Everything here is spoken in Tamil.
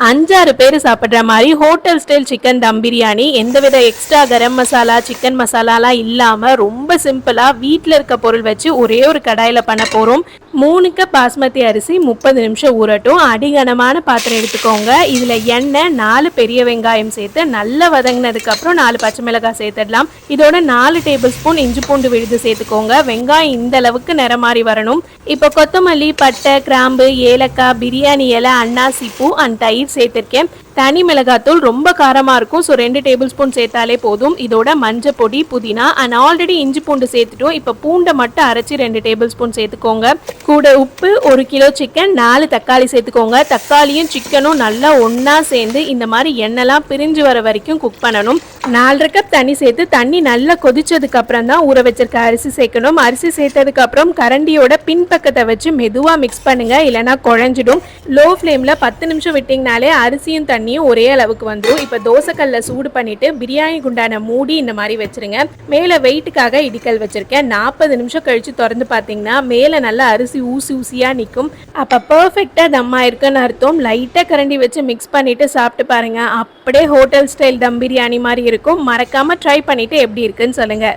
5-6 பேர் சாப்பிட்ற மாதிரி ஹோட்டல் ஸ்டைல் சிக்கன் தம் பிரியாணி, எந்தவித எக்ஸ்ட்ரா கரம் மசாலா சிக்கன் மசாலாலாம் இல்லாமல் ரொம்ப சிம்பிளாக வீட்டில் இருக்க பொருள் வச்சு ஒரே ஒரு கடாயில் பண்ண போகிறோம். 3 கப் பாஸ்மதி அரிசி 30 நிமிஷம் ஊறட்டும். அடிகனமான பாத்திரம் எடுத்துக்கோங்க. இதில் எண்ணெய், 4 பெரிய வெங்காயம் சேர்த்து நல்லா வதங்கினதுக்கப்புறம் 4 பச்சை மிளகாய் சேர்த்துடலாம். இதோட 4 டேபிள் ஸ்பூன் இஞ்சி பூண்டு விழுது சேர்த்துக்கோங்க. வெங்காயம் இந்த அளவுக்கு நிறம் மாறி வரணும். இப்போ கொத்தமல்லி, பட்டை, கிராம்பு, ஏலக்காய், பிரியாணி இலை, அன்னாசி பூ அண்ட் தயிர் சேர்த்துருக்கேன். தனி மிளகாத்தூள் ரொம்ப காரமாக இருக்கும், ஸோ 2 டேபிள் ஸ்பூன் சேர்த்தாலே போதும். இதோட மஞ்சள் பொடி, புதினா அண்ட் ஆல்ரெடி இஞ்சி பூண்டு சேர்த்துட்டோம். இப்போ பூண்டை மட்டும் அரைச்சி 2 டேபிள் ஸ்பூன் சேர்த்துக்கோங்க. கூட உப்பு, 1 கிலோ சிக்கன், 4 தக்காளி சேர்த்துக்கோங்க. தக்காளியும் சிக்கனும் நல்லா ஒன்றா சேர்ந்து இந்த மாதிரி எண்ணெய்லாம் பிரிஞ்சு வர வரைக்கும் குக் பண்ணணும். 4 கப் தண்ணி சேர்த்து தண்ணி நல்லா கொதிச்சதுக்கு அப்புறம் தான் ஊற வச்சிருக்க அரிசி சேர்க்கணும். அரிசி சேர்த்ததுக்கு அப்புறம் கரண்டியோட பின்பக்கத்தை வச்சு மெதுவாக மிக்ஸ் பண்ணுங்க, இல்லைன்னா குழஞ்சிடும். லோ ஃப்ளேமில் 10 நிமிஷம் விட்டிங்கனாலே அரிசியும் தண்ணியும் ஒரே அளவுக்கு வந்துடும். இப்போ தோசைக்கல்ல சூடு பண்ணிட்டு பிரியாணி குண்டான மூடி இந்த மாதிரி வச்சிருங்க. மேலே வெயிட்டுக்காக இடிக்கல் வச்சிருக்கேன். 40 நிமிஷம் கழிச்சு திறந்து பார்த்தீங்கன்னா மேலே நல்லா அரிசி ஊசி ஊசியாக நிற்கும். அப்போ பர்ஃபெக்டாக தம் ஆயிருக்குன்னு அர்த்தம். லைட்டாக கரண்டி வச்சு மிக்ஸ் பண்ணிட்டு சாப்பிட்டு பாருங்க, அப்படியே ஹோட்டல் ஸ்டைல் தம் பிரியாணி மாதிரி இருக்கும். மறக்காம ட்ரை பண்ணிட்டு எப்படி இருக்குன்னு சொல்லுங்க.